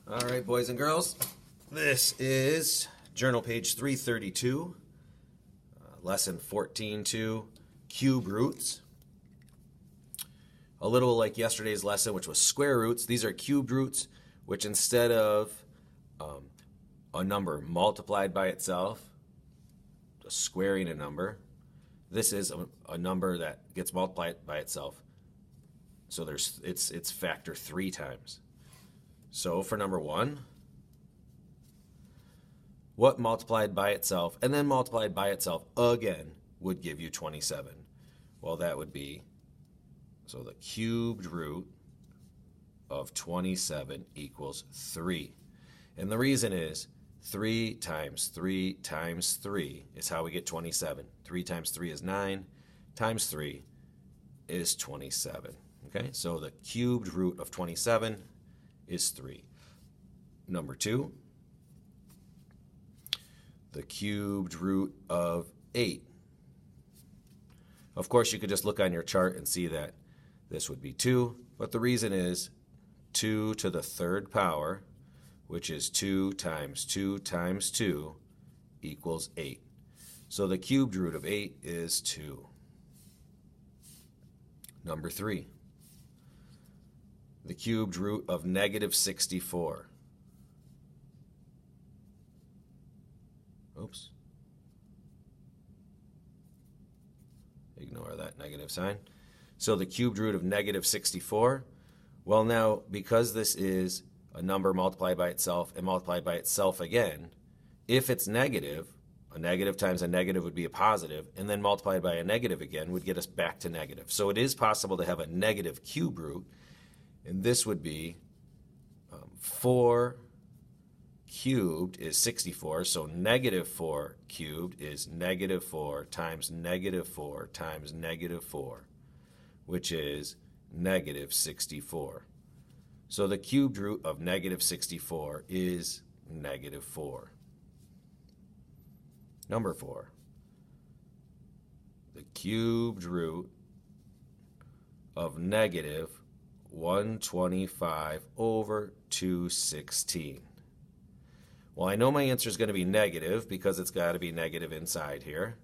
All right, boys and girls, this is journal page 332, lesson 14.2, cube roots. A little like yesterday's lesson, which was square roots. These are cubed roots, which instead of a number multiplied by itself, just squaring a number, this is a number that gets multiplied by itself. So it's factor 3 times. So for number 1, what multiplied by itself and then multiplied by itself again would give you 27? Well, that would be, so the cubed root of 27 equals 3. And the reason is 3 times 3 times 3 is how we get 27. 3 times 3 is 9, times 3 is 27. Okay, so the cubed root of 27 is 3. Number 2, the cubed root of 8. Of course, you could just look on your chart and see that this would be 2, but the reason is 2 to the third power, which is 2 times 2 times 2 equals 8. So the cubed root of 8 is 2. Number 3, the cubed root of negative 64. Oops. Ignore that negative sign. So the cubed root of negative 64, well now, because this is a number multiplied by itself and multiplied by itself again, if it's negative, a negative times a negative would be a positive, and then multiplied by a negative again would get us back to negative. So it is possible to have a negative cube root, and this would be 4 cubed is 64, so negative 4 cubed is negative 4 times negative 4 times negative 4, which is negative 64. So the cubed root of negative 64 is negative 4. Number 4, the cubed root of negative 125 over 216. Well, I know my answer is going to be negative because it's got to be negative inside here.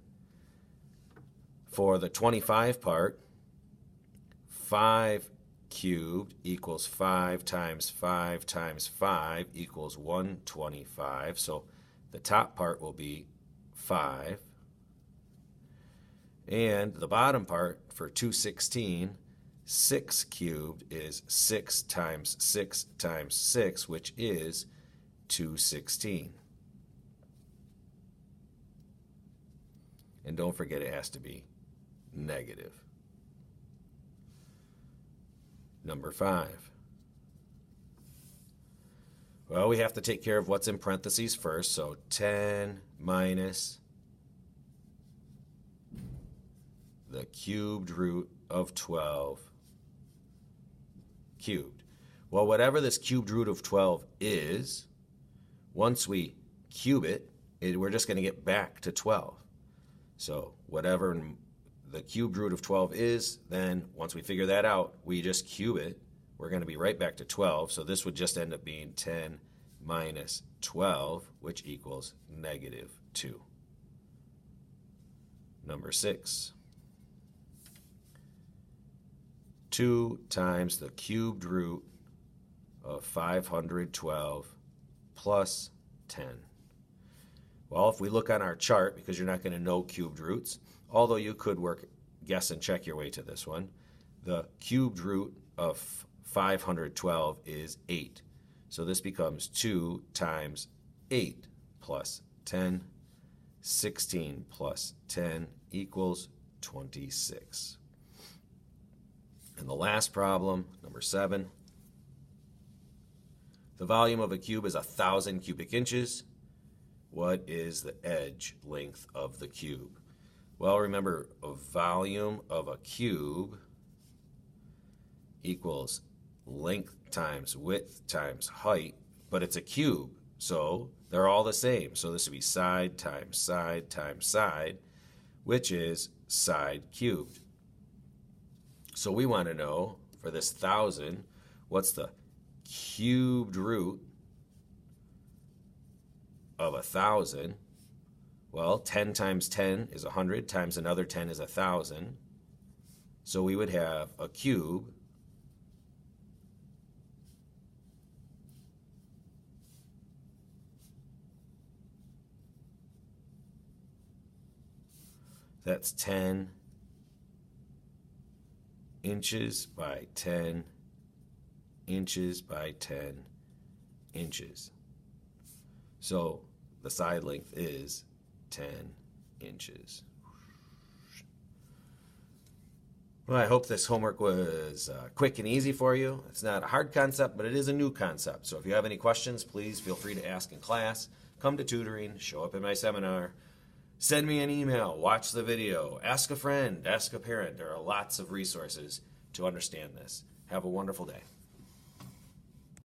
For the 25 part, 5 cubed equals 5 times 5 times 5 equals 125. So the top part will be 5. And the bottom part for 216, 6 cubed is 6 times 6 times 6, which is 216. And don't forget it has to be negative. Number 5. Well, we have to take care of what's in parentheses first, so 10 minus the cubed root of 12 cubed. Well, whatever this cubed root of 12 is, once we cube it, we're just going to get back to 12. So whatever the cubed root of 12 is, then once we figure that out, we just cube it. We're going to be right back to 12. So this would just end up being 10 minus 12, which equals negative 2. Number 6. 2 times the cubed root of 512 plus 10. Well, if we look on our chart, because you're not going to know cubed roots, although you could guess and check your way to this one, the cubed root of 512 is 8. So this becomes 2 times 8 plus 10. 16 plus 10 equals 26. And the last problem, number 7. The volume of a cube is 1,000 cubic inches. What is the edge length of the cube? Well, remember, a volume of a cube equals length times width times height, but it's a cube, so they're all the same. So this would be side times side times side, which is side cubed. So we want to know, for this 1,000, what's the cubed root of 1,000. Well, 10 times 10 is 100, times another 10 is 1,000. So we would have a cube that's 10 inches by 10 inches by 10 inches. So the side length is 10 inches. Well, I hope this homework was quick and easy for you. It's not a hard concept, but it is a new concept. So if you have any questions, please feel free to ask in class. Come to tutoring, show up in my seminar, send me an email, watch the video, ask a friend, ask a parent. There are lots of resources to understand this. Have a wonderful day.